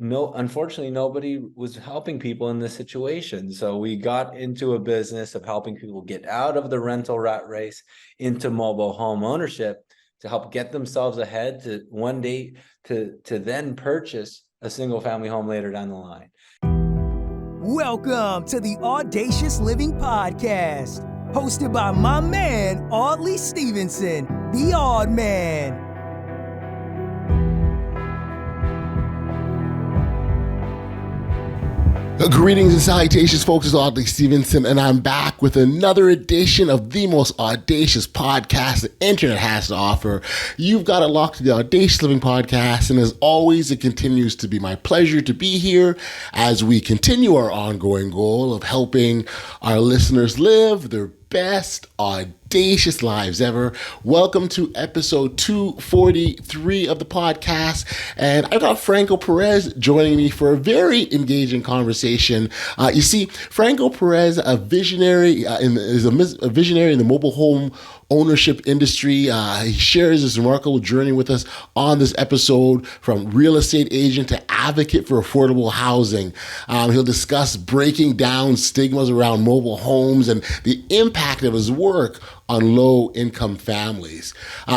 unfortunately, nobody was helping people in this situation. So we got into a business of helping people get out of the rental rat race into mobile home ownership to help get themselves ahead to one day to then purchase a single family home later down the line. Welcome to the Audacious Living Podcast, hosted by my man, Audley Stevenson, the Odd Man. Greetings and salutations, folks. It's Audley Stevenson, and I'm back with another edition of the most audacious podcast the internet has to offer. You've got it locked to the Audacious Living Podcast, and as always, it continues to be my pleasure to be here as we continue our ongoing goal of helping our listeners live their best audacious lives ever. Welcome to episode 243 of the podcast, and I got Franco Perez joining me for a very engaging conversation. You see, Franco Perez, a visionary is a visionary in the mobile home ownership industry. He shares his remarkable journey with us on this episode, from real estate agent to advocate for affordable housing. He'll discuss breaking down stigmas around mobile homes and the impact of his work on low-income families.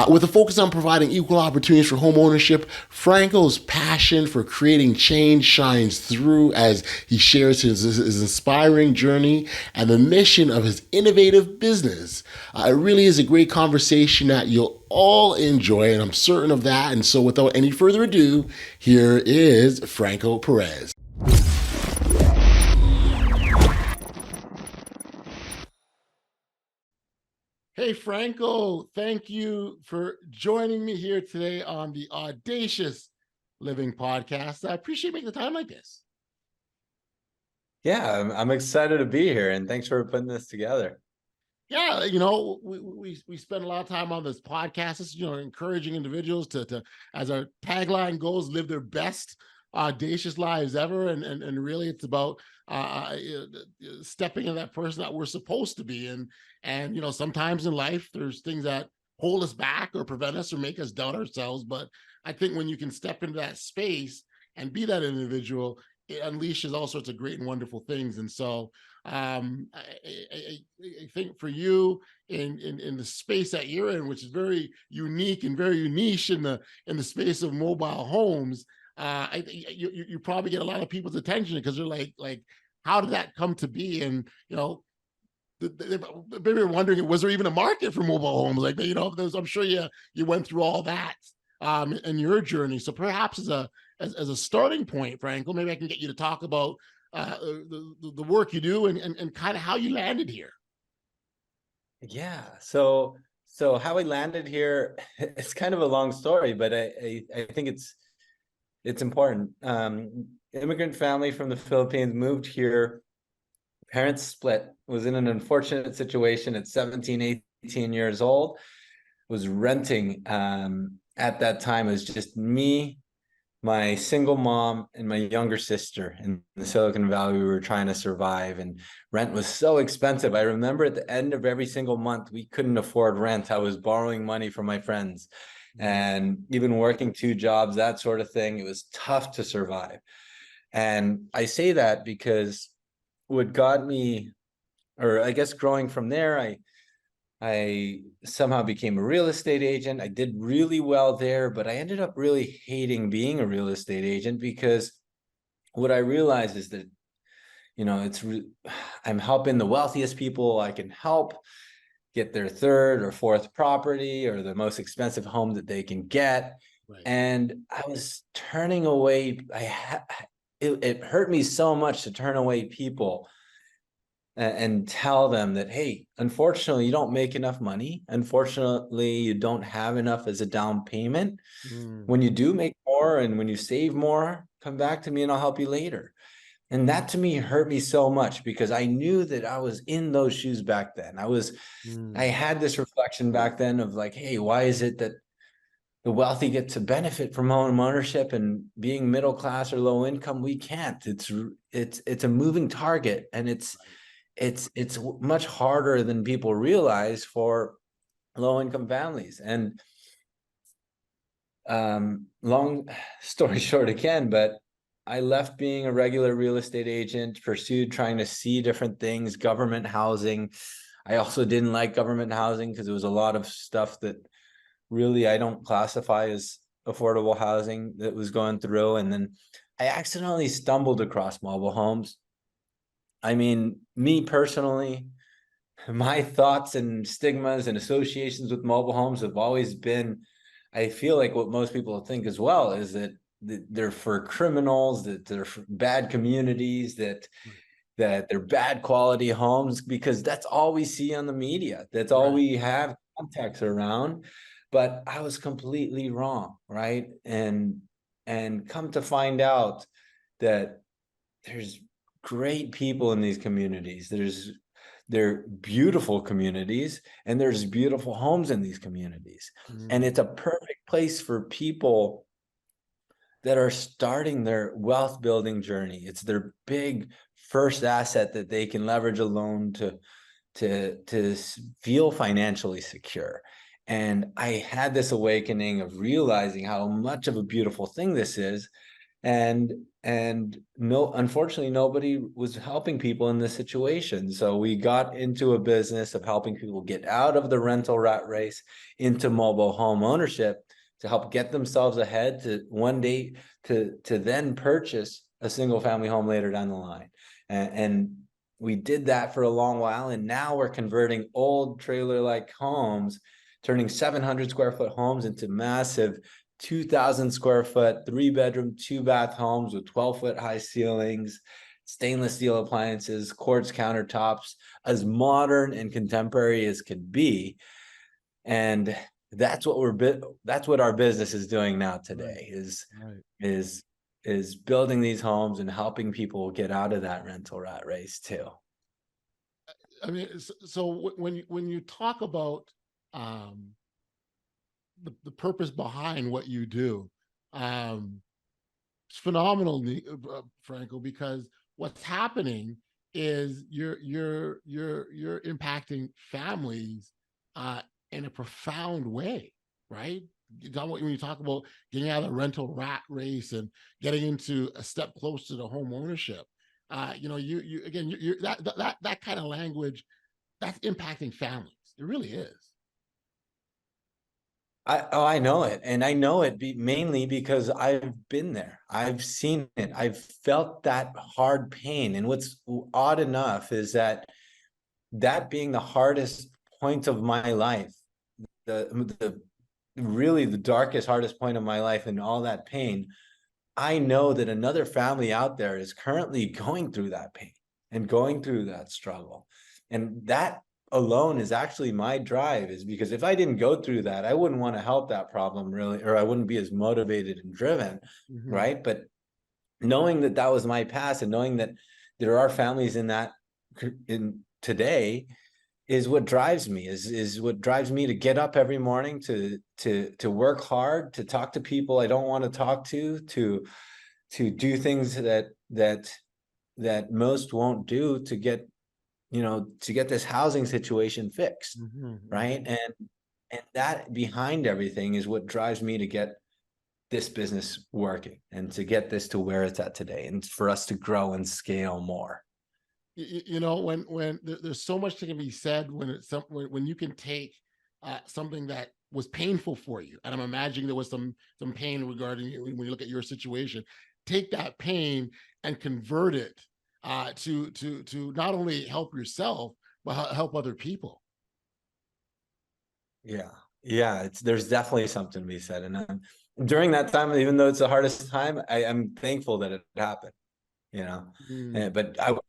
With a focus on providing equal opportunities for home ownership, Franco's passion for creating change shines through as he shares his inspiring journey and the mission of his innovative business. It really is a great conversation that you'll all enjoy, and I'm certain of that. And so without any further ado, here is Franco Perez. Hey, Franco, thank you for joining me here today on the Audacious Living Podcast. I appreciate making the time like this. Yeah, I'm excited to be here, and thanks for putting this together. Yeah, you know, we spend a lot of time on this podcast, encouraging individuals to, as our tagline goes, live their best audacious lives ever. And really it's about stepping in that person that we're supposed to be. And sometimes in life there's things that hold us back or prevent us or make us doubt ourselves. But I think when you can step into that space and be that individual, it unleashes all sorts of great and wonderful things. And so I think for you in the space that you're in, which is very unique and very niche in the space of mobile homes, I think you probably get a lot of people's attention because they're like, how did that come to be? And maybe wondering, was there even a market for mobile homes? Like, I'm sure you went through all that in your journey. So perhaps as a starting point, Franco, maybe I can get you to talk about the work you do and kind of how you landed here. Yeah. So how I landed here, it's kind of a long story, but I think it's important. Immigrant family from the Philippines moved here. Parents split, was in an unfortunate situation at 17, 18 years old, was renting at that time. It was just me, my single mom, and my younger sister in the Silicon Valley. We were trying to survive, and rent was so expensive. I remember at the end of every single month, we couldn't afford rent. I was borrowing money from my friends, and even working 2 jobs, that sort of thing. It was tough to survive. And I say that because what got me, or I guess growing from there, I somehow became a real estate agent. I did really well there, but I ended up really hating being a real estate agent because what I realized is that, I'm helping the wealthiest people I can help get their 3rd or 4th property or the most expensive home that they can get. Right. And I was turning away. It hurt me so much to turn away people and tell them that, hey, unfortunately, you don't make enough money. Unfortunately, you don't have enough as a down payment. When you do make more and when you save more, come back to me and I'll help you later. And that to me hurt me so much because I knew that I was in those shoes back then. I had this reflection back then of like, hey, why is it that the wealthy get to benefit from home ownership and being middle class or low income, we can't? It's a moving target, and it's much harder than people realize for low income families. And long story short again, but I left being a regular real estate agent, pursued trying to see different things, government housing. I also didn't like government housing because it was a lot of stuff that really I don't classify as affordable housing that was going through. And then I accidentally stumbled across mobile homes. I mean, me personally, my thoughts and stigmas and associations with mobile homes have always been, I feel like what most people think as well is that they're for criminals, that they're for bad communities, that they're bad quality homes, because that's all we see on the media. That's all we have context around. But I was completely wrong, right? And come to find out that there's great people in these communities. They're beautiful communities, and there's beautiful homes in these communities. And it's a perfect place for people that are starting their wealth building journey. It's their big first asset that they can leverage a loan to feel financially secure. And I had this awakening of realizing how much of a beautiful thing this is. And no, unfortunately, nobody was helping people in this situation. So we got into a business of helping people get out of the rental rat race into mobile home ownership, to help get themselves ahead to one day to then purchase a single family home later down the line. And we did that for a long while. And now we're converting old trailer-like homes, turning 700 square foot homes into massive 2,000 square foot, 3-bedroom, 2-bath homes with 12-foot high ceilings, stainless steel appliances, quartz countertops, as modern and contemporary as could be. And that's what our business is doing now today, is building these homes and helping people get out of that rental rat race too. I mean, so when you talk about the purpose behind what you do, it's phenomenal, Franco, because what's happening is you're impacting families in a profound way, right? When you talk about getting out of the rental rat race and getting into a step close to the home ownership, you again, you're that kind of language that's impacting families. It really is. I know it, and I know it mainly because I've been there. I've seen it. I've felt that hard pain. And what's odd enough is that being the hardest point of my life, the really the darkest, hardest point of my life, and all that pain, I know that another family out there is currently going through that pain and going through that struggle. And that alone is actually my drive, is because if I didn't go through that, I wouldn't want to help that problem really, or I wouldn't be as motivated and driven, right? But knowing that that was my past, and knowing that there are families in today, is what drives me, is what drives me to get up every morning, to work hard, to talk to people I don't want to talk to do things that most won't do, to get this housing situation fixed, right? And that behind everything is what drives me to get this business working, and to get this to where it's at today, and for us to grow and scale more. When there's so much that can be said when you can take something that was painful for you, and I'm imagining there was some pain regarding when you look at your situation, take that pain and convert it to not only help yourself but help other people. Yeah, there's definitely something to be said. And during that time, even though it's the hardest time, I'm thankful that it happened, but I would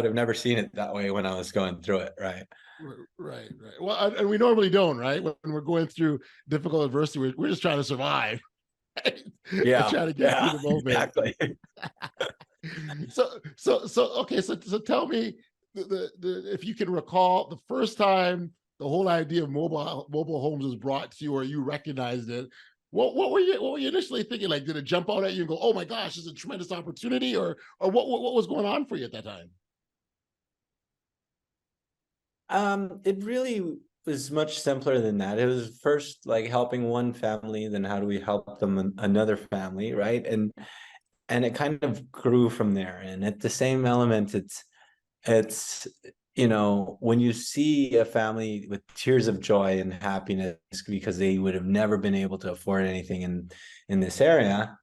have never seen it that way when I was going through it. Right. Well, and we normally don't, right? When we're going through difficult adversity, we're just trying to survive. Right? Yeah. Trying to get through the moment. Exactly. So tell me if you can recall the first time the whole idea of mobile homes was brought to you, or you recognized it. What were you initially thinking? Like, did it jump out at you and go, "Oh my gosh, this is a tremendous opportunity," or what was going on for you at that time? It really was much simpler than that. It was first like helping one family, then how do we help them another family, right? it kind of grew from there. And at the same element, it's when you see a family with tears of joy and happiness because they would have never been able to afford anything in this area,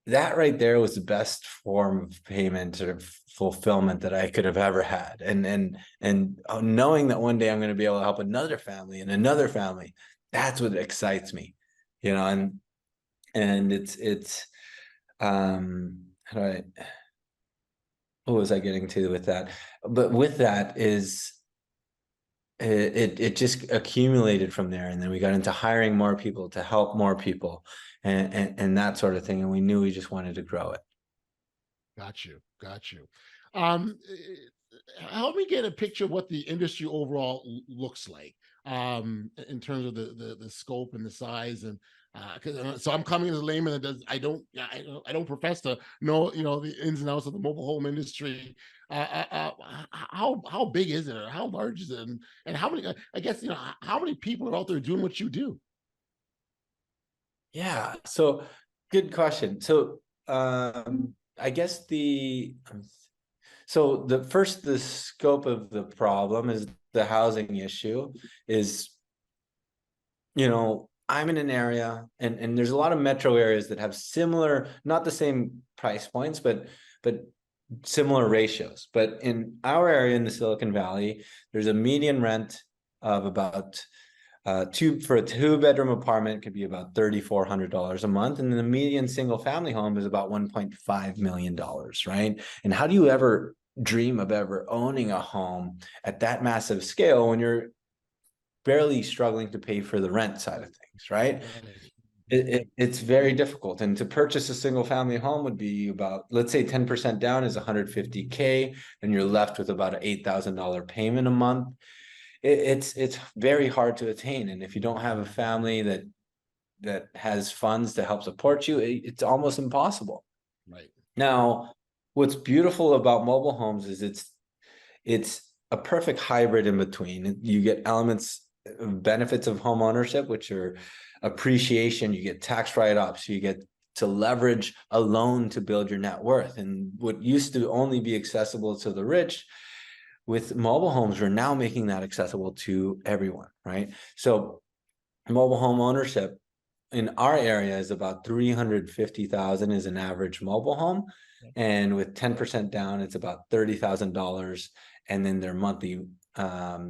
that right there was the best form of payment or fulfillment that I could have ever had. And knowing that one day I'm going to be able to help another family and another family, that's what excites me, and it's how do I what was I getting to with that? But with that is it just accumulated from there, and then we got into hiring more people to help more people, and that sort of thing, and we knew we just wanted to grow it. Got you. Help me get a picture of what the industry overall looks like, in terms of the scope and the size, and so I'm coming as a layman that I don't profess to know the ins and outs of the mobile home industry. How big is it, or how large is it, and how many, I guess, how many people are out there doing what you do? Yeah, so good question. So I guess the scope of the problem is the housing issue is, I'm in an area, and there's a lot of metro areas that have similar, not the same price points, but similar ratios. But in our area in the Silicon Valley, there's a median rent of about for a 2-bedroom apartment could be about $3,400 a month, and then the median single family home is about $1.5 million, right? And how do you ever dream of ever owning a home at that massive scale when you're barely struggling to pay for the rent side of things, right? It's very difficult. And to purchase a single family home would be about, let's say 10% down is $150K, and you're left with about an $8,000 payment a month. It's very hard to attain. And if you don't have a family that has funds to help support you, it's almost impossible. Right. Now, what's beautiful about mobile homes is it's a perfect hybrid in between. You get benefits of home ownership, which are appreciation. You get tax write-offs. You get to leverage a loan to build your net worth. And what used to only be accessible to the rich, with mobile homes, we're now making that accessible to everyone, right? So mobile home ownership in our area is about $350,000 is an average mobile home. And with 10% down, it's about $30,000. And then their monthly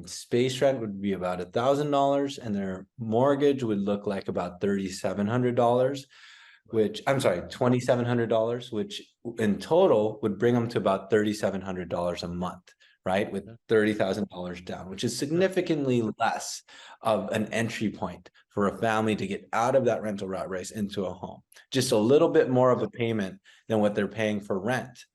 space rent would be about $1,000, and their mortgage would look like about $3,700, which I'm sorry, $2,700, which in total would bring them to about $3,700 a month, right? With $30,000 down, which is significantly less of an entry point for a family to get out of that rental rat race into a home. Just a little bit more of a payment than what they're paying for rent.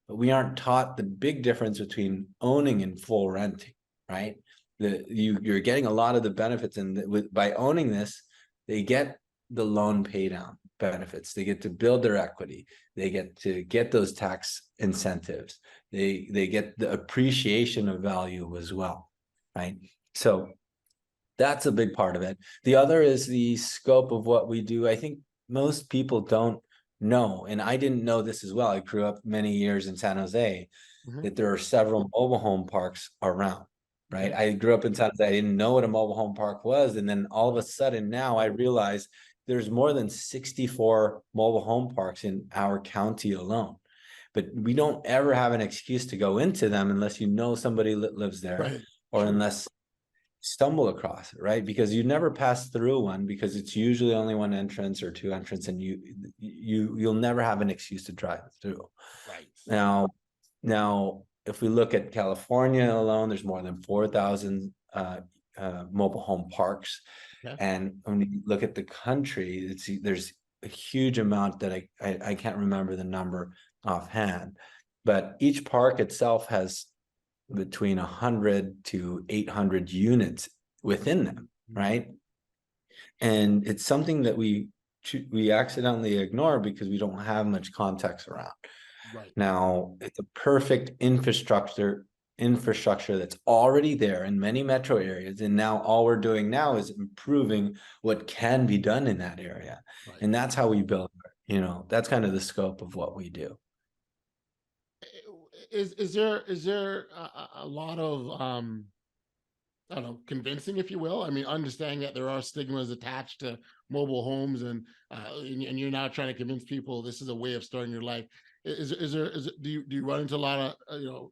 But we aren't taught the big difference between owning and full renting, right? You're getting a lot of the benefits, and by owning this, they get the loan pay down benefits. They get to build their equity. They get to get those tax incentives. They get the appreciation of value as well, right? So that's a big part of it. The other is the scope of what we do. I think most people don't know, and I didn't know this as well. I grew up many years in San Jose, that there are several mobile home parks around, right? I grew up in San Jose. I didn't know what a mobile home park was. And then all of a sudden now I realize there's more than 64 mobile home parks in our county alone. But we don't ever have an excuse to go into them unless you know somebody that lives there, right, or unless stumble across it, right? Because you never pass through one, because it's usually only one entrance or two entrance, and you'll never have an excuse to drive through. Right. Now, if we look at California alone, there's more than 4,000 mobile home parks. Yeah. And when you look at the country, there's a huge amount that I can't remember the number offhand, but each park itself has between 100 to 800 units within them, right? And it's something that we accidentally ignore because we don't have much context around. Right. Now, it's a perfect infrastructure that's already there in many metro areas, and now all we're doing now is improving what can be done in that area. Right. And that's how we build That's kind of the scope of what we do. Is there a lot of I don't know, convincing, if you will? I mean, understanding that there are stigmas attached to mobile homes, and you're now trying to convince people this is a way of starting your life. Do you run into a lot of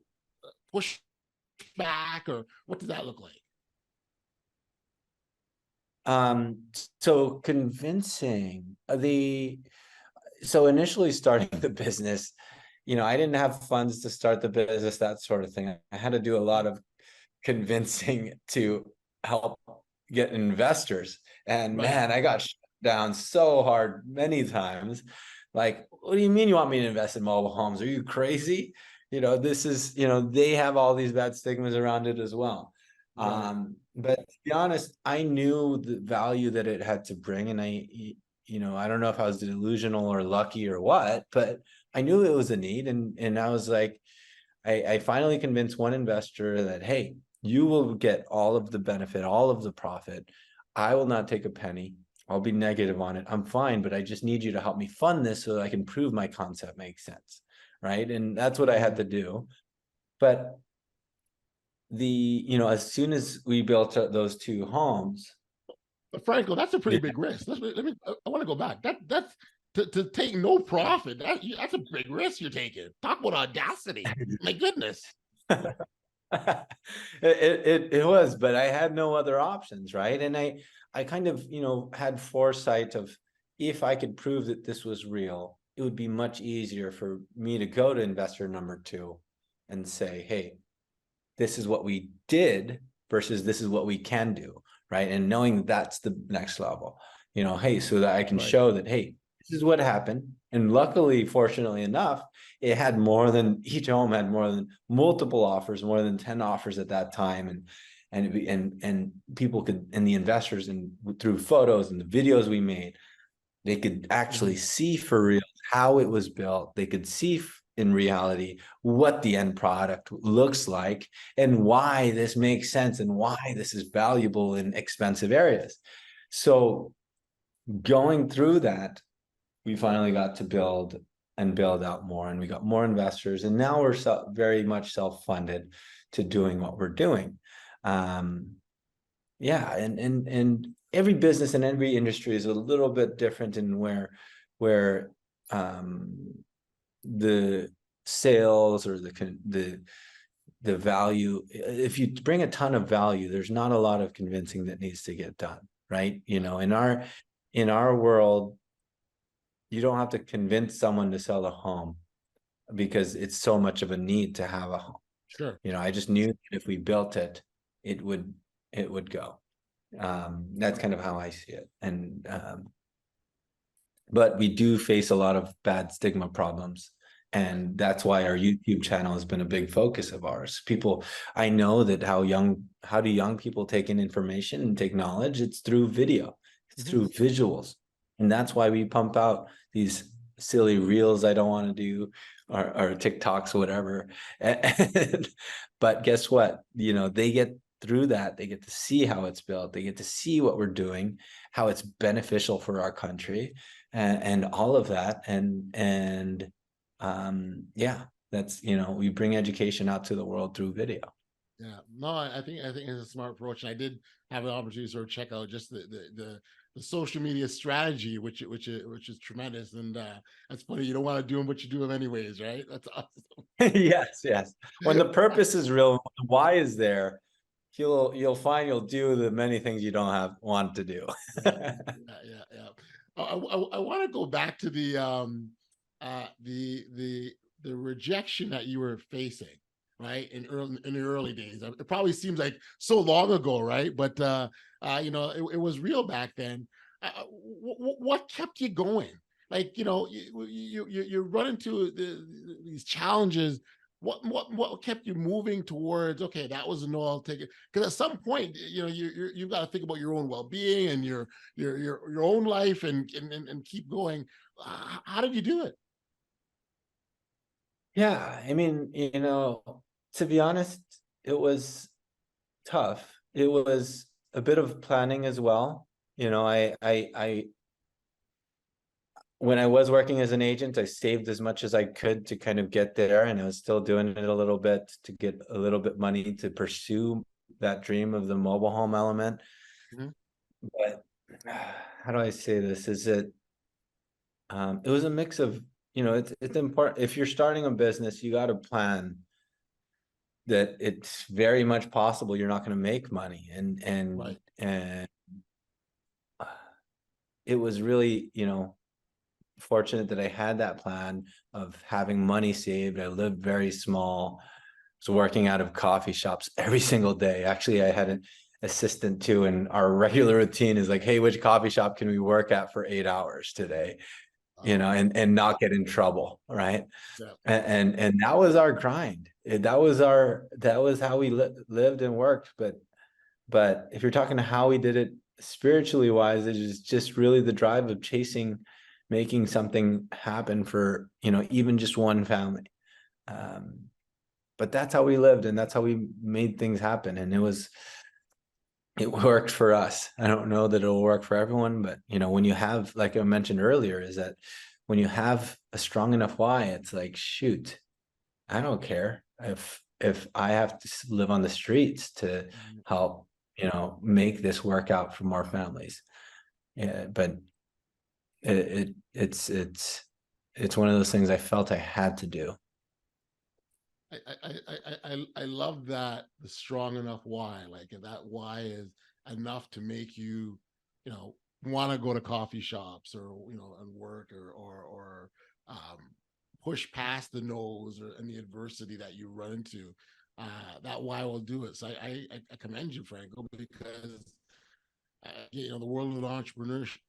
pushback, or what does that look like? So convincing so initially starting the business, I didn't have funds to start the business, that sort of thing. I had to do a lot of convincing to help get investors. And Right. man, I got shut down so hard many times. Like, what do you mean you want me to invest in mobile homes? Are you crazy? This is, they have all these bad stigmas around it as well. Right. But to be honest, I knew the value that it had to bring. And I don't know if I was delusional or lucky or what, but I knew it was a need. And I was like, I finally convinced one investor that, hey, you will get all of the benefit, all of the profit. I will not take a penny. I'll be negative on it. I'm fine, but I just need you to help me fund this so that I can prove my concept makes sense. Right. And that's what I had to do. But as soon as we built those two homes. But Franco, that's a pretty big risk. I want to go back. That's to take no profit. That's a big risk you're taking. Talk about audacity. My goodness. It was, but I had no other options, right? And I kind of, had foresight of, if I could prove that this was real, it would be much easier for me to go to investor number two and say, hey, this is what we did versus this is what we can do, right? And knowing that's the next level, hey, so that I can show that, hey, this is what happened. And luckily, fortunately enough, each home had more than multiple offers, more than 10 offers at that time. And people could, and the investors, and through photos and the videos we made, they could actually see for real how it was built. They could see in reality what the end product looks like and why this makes sense and why this is valuable in expensive areas. So going through that, we finally got to build out more, and we got more investors, and now we're very much self-funded to doing what we're doing. And every business and every industry is a little bit different in where the sales or the value, if you bring a ton of value, there's not a lot of convincing that needs to get done, right? In our world, you don't have to convince someone to sell a home because it's so much of a need to have a home. Sure. I just knew that if we built it, it would go. That's kind of how I see it. And but we do face a lot of bad stigma problems. And that's why our YouTube channel has been a big focus of ours. I know that how do young people take in information and take knowledge? It's through video, it's through visuals. And that's why we pump out these silly reels I don't want to do, or TikToks, whatever. But guess what? They get through that. They get to see how it's built. They get to see what we're doing, how it's beneficial for our country, and all of that. That's, we bring education out to the world through video. Yeah, no, I think it's a smart approach, and I did have an opportunity to sort of check out just the social media strategy, which is tremendous. And that's funny. You don't want to do them, but you do them anyways, right? That's awesome. Yes. When the purpose is real, the why is there, you'll find you'll do the many things you don't want to do. Yeah. I want to go back to the rejection that you were facing, right, in the early days. It probably seems like so long ago, right? But it was real back then. What kept you going? Like, you run into these challenges. What kept you moving towards, okay, that was a no, I'll take it? Because at some point, you've got to think about your own well-being and your own life, and keep going. How did you do it? Yeah, I mean, to be honest, it was tough. It was a bit of planning as well. when I was working as an agent, I saved as much as I could to kind of get there, and I was still doing it a little bit to get a little bit money to pursue that dream of the mobile home element. Mhm. But how do I say this? Is it was a mix of, it's important if you're starting a business, you got to plan that it's very much possible you're not going to make money, Right. and it was really, fortunate that I had that plan of having money saved. I lived very small. I was working out of coffee shops every single day. Actually, I had an assistant too, and our regular routine is like, hey, which coffee shop can we work at for 8 hours today? And not get in trouble, right? Yeah. And that was our grind. That was how we lived and worked. But if you're talking to how we did it spiritually wise, it is just really the drive of making something happen for, even just one family. But that's how we lived, and that's how we made things happen. And it worked for us. I don't know that it'll work for everyone, but when you have, like I mentioned earlier, is that when you have a strong enough why, it's like, shoot, I don't care if I have to live on the streets to help, make this work out for more families. Yeah, but it's one of those things I felt I had to do. I love that, the strong enough why, like that why is enough to make you, want to go to coffee shops or, and work or push past the no's and the adversity that you run into. That why will do it. So I commend you, Franco, because the world of entrepreneurship,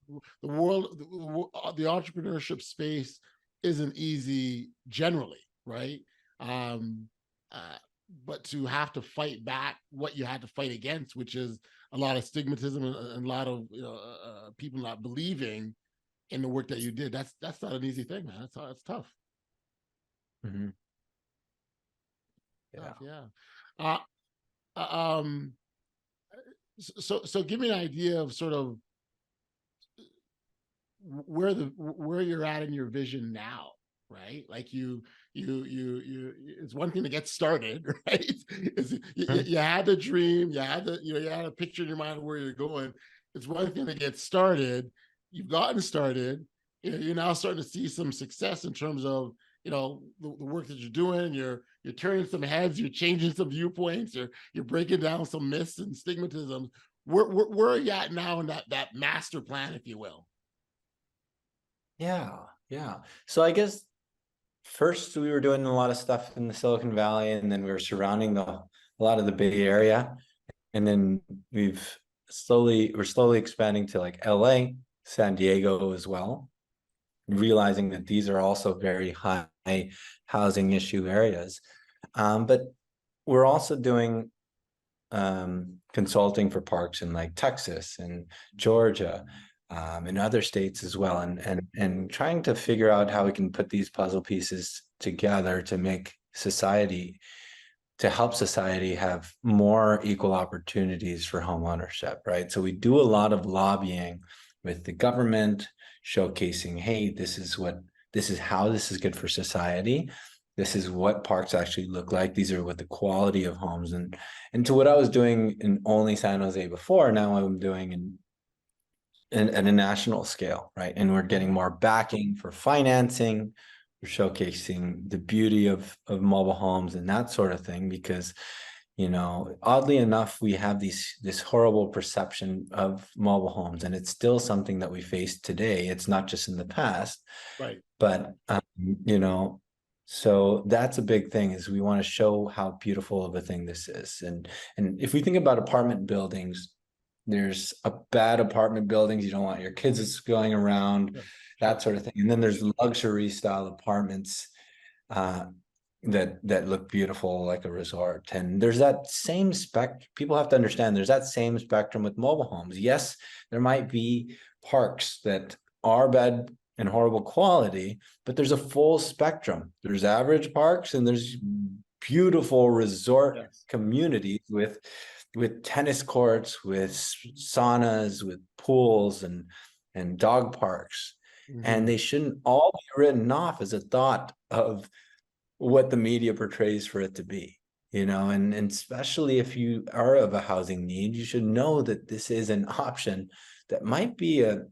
the entrepreneurship space isn't easy generally, right? um but to have to fight back what you had to fight against, which is a lot of stigmatism and a lot of people not believing in the work that you did. That's not an easy thing, man. That's tough. Mm-hmm. Yeah. Tough, yeah. Um so give me an idea of sort of where you're at in your vision now, right? Like you it's one thing to get started, right? You had the dream, you had a picture in your mind of where you're going. It's one thing to get started. You've gotten started. You're now starting to see some success in terms of the work that you're doing. You're turning some heads, you're changing some viewpoints, you're breaking down some myths and stigmatisms. Where are you at now in that master plan, if you will? Yeah. So I guess first we were doing a lot of stuff in the Silicon Valley, and then we were surrounding a lot of the Bay Area, and then we're slowly expanding to like LA, San Diego as well, realizing that these are also very high housing issue areas. But we're also doing consulting for parks in like Texas and Georgia, in other states as well, and trying to figure out how we can put these puzzle pieces together to help society have more equal opportunities for home ownership, right? So we do a lot of lobbying with the government, showcasing, hey, this is how this is good for society. This is what parks actually look like. These are what the quality of homes, and to what I was doing in only San Jose before, now I'm doing at a national scale, right? And we're getting more backing for financing. We're showcasing the beauty of mobile homes and that sort of thing, because oddly enough, we have this horrible perception of mobile homes, and it's still something that we face today. It's not just in the past, Right. but so that's a big thing, is we want to show how beautiful of a thing this is. And if we think about apartment buildings, there's a bad apartment buildings you don't want your kids going around, that sort of thing. And then there's luxury style apartments that look beautiful, like a resort. And there's that same people have to understand there's that same spectrum with mobile homes. Yes, there might be parks that are bad and horrible quality, but there's a full spectrum. There's average parks, and there's beautiful resort communities with tennis courts, with saunas, with pools and dog parks. and they shouldn't all be written off as a thought of what the media portrays for it to be, and especially if you are of a housing need, you should know that this is an option that might be a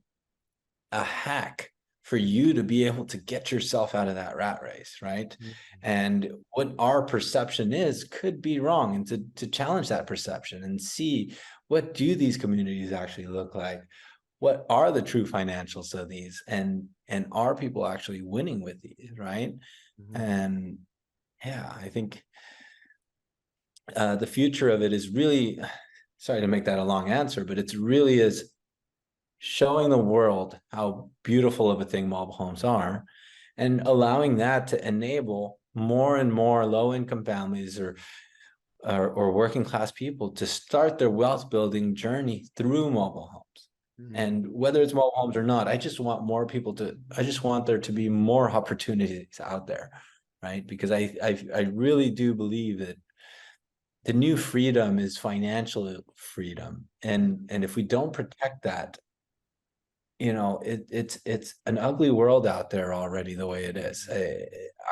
hack for you to be able to get yourself out of that rat race, right? And what our perception is could be wrong, and to challenge that perception and see, what do these communities actually look like? What are the true financials of these, and are people actually winning with these, right? And yeah, I think the future of it is really, sorry to make that a long answer, but it's really is showing the world how beautiful of a thing mobile homes are, and allowing that to enable more and more low-income families or working class people to start their wealth building journey through mobile homes. And whether it's mobile homes or not, I just want there to be more opportunities out there, right? Because I really do believe that the new freedom is financial freedom, and if we don't protect that, it's an ugly world out there already the way it is.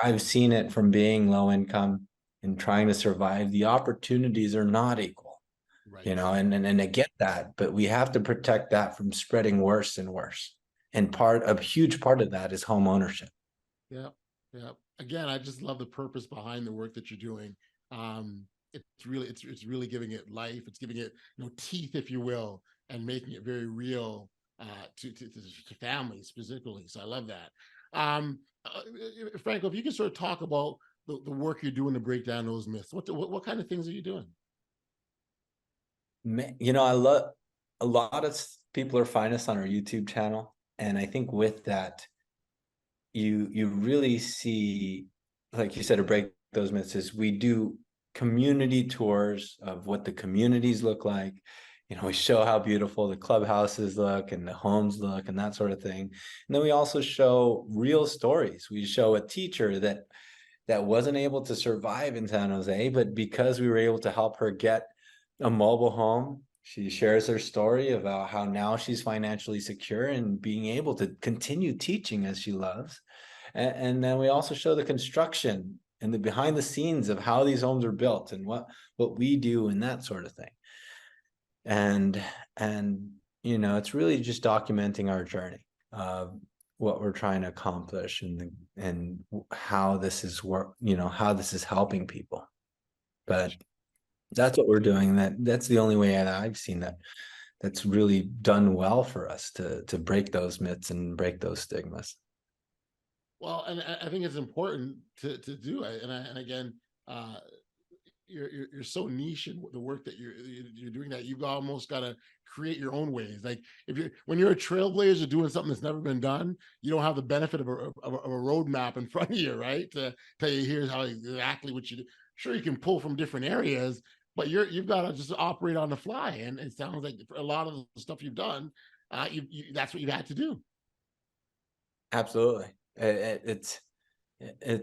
I've seen it from being low income and trying to survive. The opportunities are not equal, and I get that, but we have to protect that from spreading worse and worse. And a huge part of that is home ownership. Yeah. Again, I just love the purpose behind the work that you're doing. It's really giving it life. It's giving it teeth, if you will, and making it very real to families specifically. So I love that. Franco, if you can sort of talk about the work you're doing to break down those myths, what kind of things are you doing? I love, a lot of people are finding us on our YouTube channel, and I think with that, you really see, like you said, to break those myths is we do community tours of what the communities look like. We show how beautiful the clubhouses look and the homes look and that sort of thing. And then we also show real stories. We show a teacher that wasn't able to survive in San Jose, but because we were able to help her get a mobile home, she shares her story about how now she's financially secure and being able to continue teaching as she loves. And then we also show the construction and the behind the scenes of how these homes are built and what we do and that sort of thing. And it's really just documenting our journey of what we're trying to accomplish and how this is how this is helping people. But that's what we're doing. That's the only way that I've seen that's really done well for us to break those myths and break those stigmas. Well, and I think it's important to do it. And again, you're so niche in the work that you're doing, that you've almost got to create your own ways. Like when you're a trailblazer doing something that's never been done, you don't have the benefit of a roadmap in front of you, right? To tell you here's how exactly what you do. Sure, you can pull from different areas, but you've got to just operate on the fly. And it sounds like for a lot of the stuff you've done, that's what you've had to do. Absolutely. It's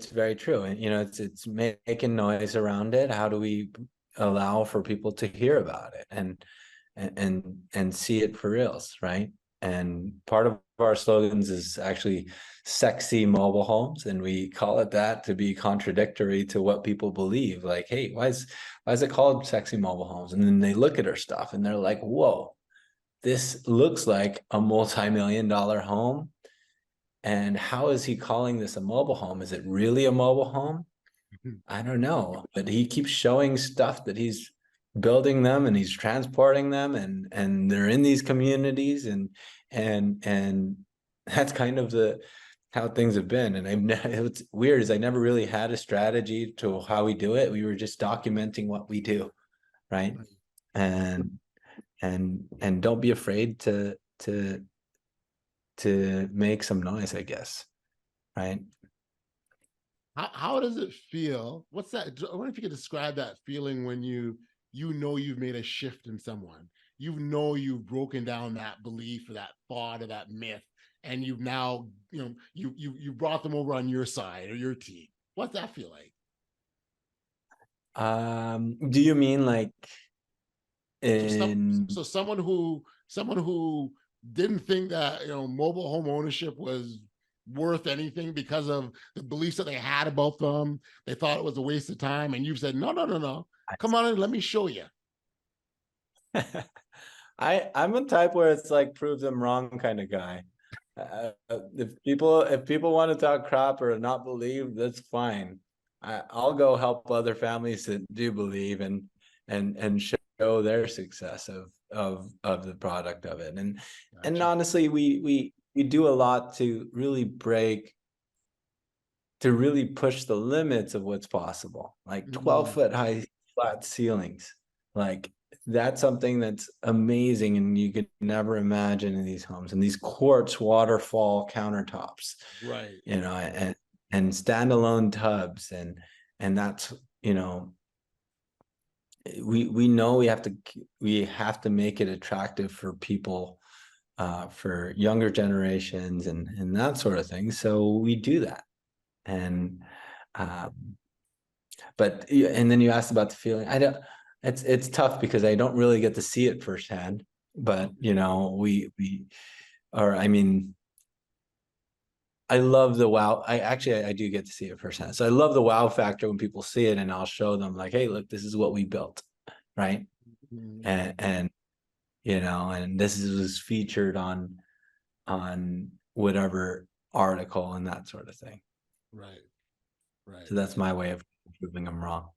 very true. And, it's making noise around it. How do we allow for people to hear about it and see it for reals, right? And part of our slogans is actually sexy mobile homes, and we call it that to be contradictory to what people believe. Like, hey, why is it called sexy mobile homes? And then they look at our stuff and they're like, whoa, this looks like a multi-million-dollar home. And how is he calling this a mobile home? Is it really a mobile home? I don't know, but he keeps showing stuff that he's building them and he's transporting them, and they're in these communities, and that's kind of how things have been. And what's weird is I never really had a strategy to how we do it. We were just documenting what we do, right? And don't be afraid to make some noise, I guess, right? How does it feel? What's that? I wonder if you could describe that feeling when you've made a shift in someone. You've broken down that belief or that thought or that myth, and you've now you brought them over on your side or your team. What's that feel like? Do you mean like so someone who didn't think that, mobile home ownership was worth anything because of the beliefs that they had about them. They thought it was a waste of time. And you've said, no. Come on in, let me show you. I'm a type where it's like prove them wrong kind of guy. If people want to talk crap or not believe, that's fine. I'll go help other families that do believe and show their success of the product of it. And Gotcha. And honestly, we do a lot to really push the limits of what's possible, like 12-foot high flat ceilings. Like that's something that's amazing and you could never imagine in these homes, and these quartz waterfall countertops, Right. And standalone tubs, and that's, we know we have to make it attractive for people, for younger generations and that sort of thing. So we do that. And and then you asked about the feeling. It's tough because I don't really get to see it firsthand, but I love the wow. I do get to see it firsthand. So I love the wow factor when people see it, and I'll show them like, hey, look, this is what we built. Right. And and this was featured on whatever article and that sort of thing. Right. So that's my way of proving them wrong.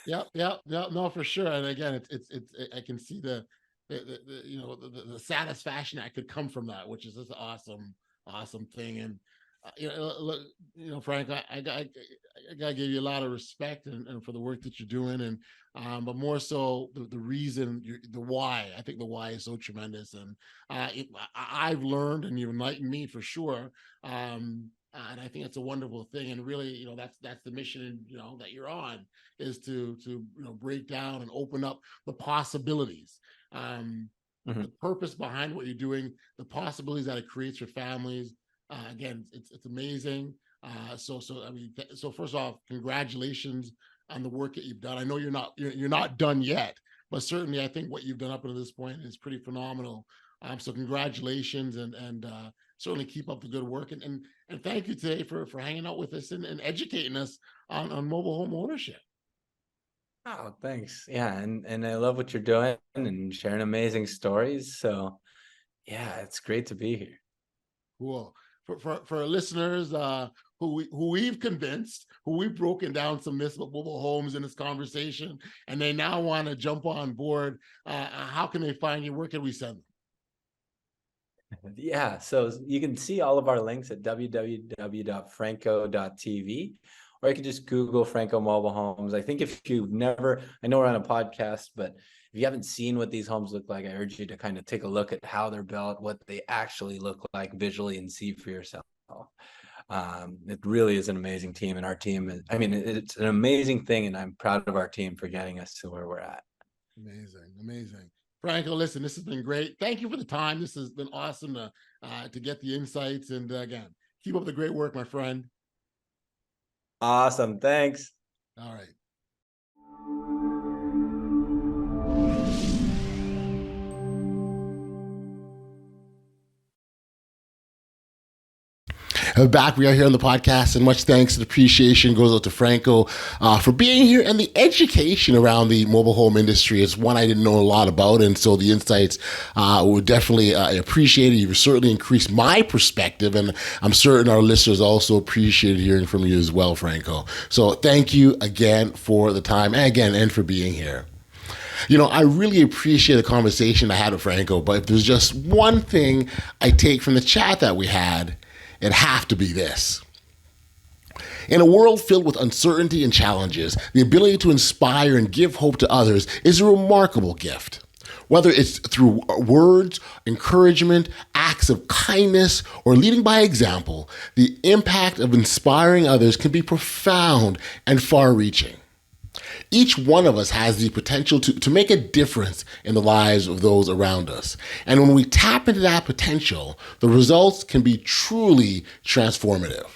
Yeah, no, for sure. And again, it's I can see the satisfaction that could come from that, which is this awesome thing. And look, Frank, I gotta give you a lot of respect and for the work that you're doing, and but more so the reason, the why. I think the why is so tremendous, and I've learned, and you've enlightened me for sure. And I think that's a wonderful thing. And really, that's the mission, that you're on, is to break down and open up the possibilities, the purpose behind what you're doing, the possibilities that it creates for families. Again, it's amazing. So first off, congratulations on the work that you've done. I know you're not done yet, but certainly I think what you've done up until this point is pretty phenomenal. So congratulations, and certainly keep up the good work. And thank you today for hanging out with us and educating us on mobile home ownership. Oh, thanks. Yeah. And I love what you're doing and sharing amazing stories. So yeah, it's great to be here. Cool. For our listeners who we've convinced, who we've broken down some myths about mobile homes in this conversation, and they now want to jump on board, how can they find you? Where can we send them? Yeah, so you can see all of our links at www.franco.tv, or you can just Google Franco Mobile Homes. I think if you've never, I know we're on a podcast, but if you haven't seen what these homes look like, I urge you to kind of take a look at how they're built, what they actually look like visually, and see for yourself. It really is an amazing team, and our team it's an amazing thing, and I'm proud of our team for getting us to where we're at. Amazing. Franco, listen, this has been great. Thank you for the time. This has been awesome to get the insights. And again, keep up the great work, my friend. Awesome. Thanks. All right. Back, we are here on the podcast, and much thanks and appreciation goes out to Franco for being here. And the education around the mobile home industry is one I didn't know a lot about, and so the insights were definitely appreciated. You've certainly increased my perspective, and I'm certain our listeners also appreciated hearing from you as well, Franco. So thank you again for the time, and for being here. I really appreciate the conversation I had with Franco, but if there's just one thing I take from the chat that we had, it'd have to be this. In a world filled with uncertainty and challenges, the ability to inspire and give hope to others is a remarkable gift. Whether it's through words, encouragement, acts of kindness, or leading by example, the impact of inspiring others can be profound and far-reaching. Each one of us has the potential to make a difference in the lives of those around us. And when we tap into that potential, the results can be truly transformative.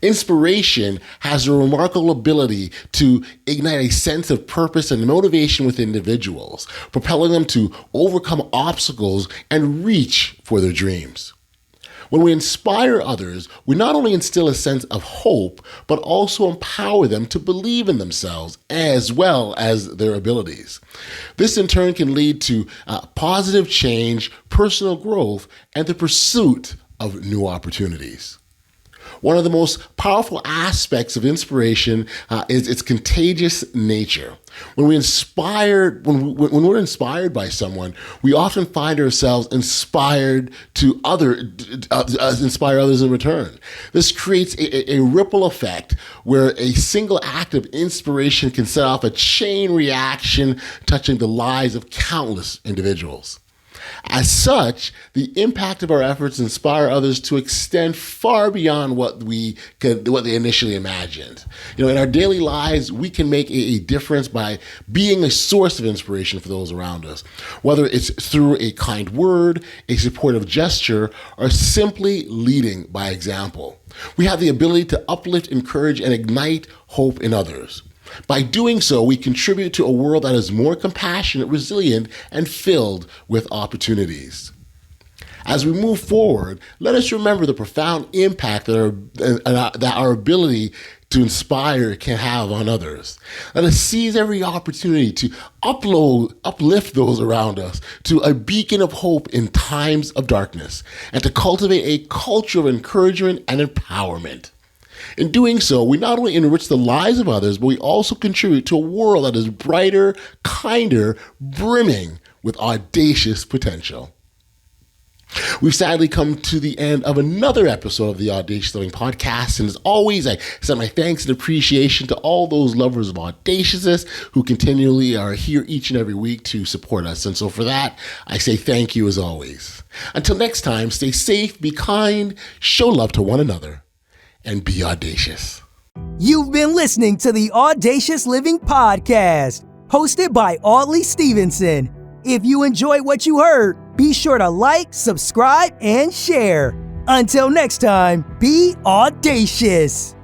Inspiration has a remarkable ability to ignite a sense of purpose and motivation within individuals, propelling them to overcome obstacles and reach for their dreams. When we inspire others, we not only instill a sense of hope, but also empower them to believe in themselves as well as their abilities. This in turn can lead to positive change, personal growth, and the pursuit of new opportunities. One of the most powerful aspects of inspiration is its contagious nature. When we're inspired by someone, we often find ourselves inspired to inspire others in return. This creates a ripple effect where a single act of inspiration can set off a chain reaction touching the lives of countless individuals. As such, the impact of our efforts inspire others to extend far beyond what they initially imagined. In our daily lives, we can make a difference by being a source of inspiration for those around us, whether it's through a kind word, a supportive gesture, or simply leading by example. We have the ability to uplift, encourage, and ignite hope in others. By doing so, we contribute to a world that is more compassionate, resilient, and filled with opportunities. As we move forward, let us remember the profound impact that our ability to inspire can have on others. Let us seize every opportunity to uplift those around us to a beacon of hope in times of darkness, and to cultivate a culture of encouragement and empowerment. In doing so, we not only enrich the lives of others, but we also contribute to a world that is brighter, kinder, brimming with audacious potential. We've sadly come to the end of another episode of the Audacious Living Podcast, and as always, I send my thanks and appreciation to all those lovers of audaciousness who continually are here each and every week to support us. And so for that, I say thank you as always. Until next time, stay safe, be kind, show love to one another, and be audacious. You've been listening to the Audacious Living Podcast, hosted by Audley Stevenson. If you enjoyed what you heard, be sure to like, subscribe, and share. Until next time, be audacious.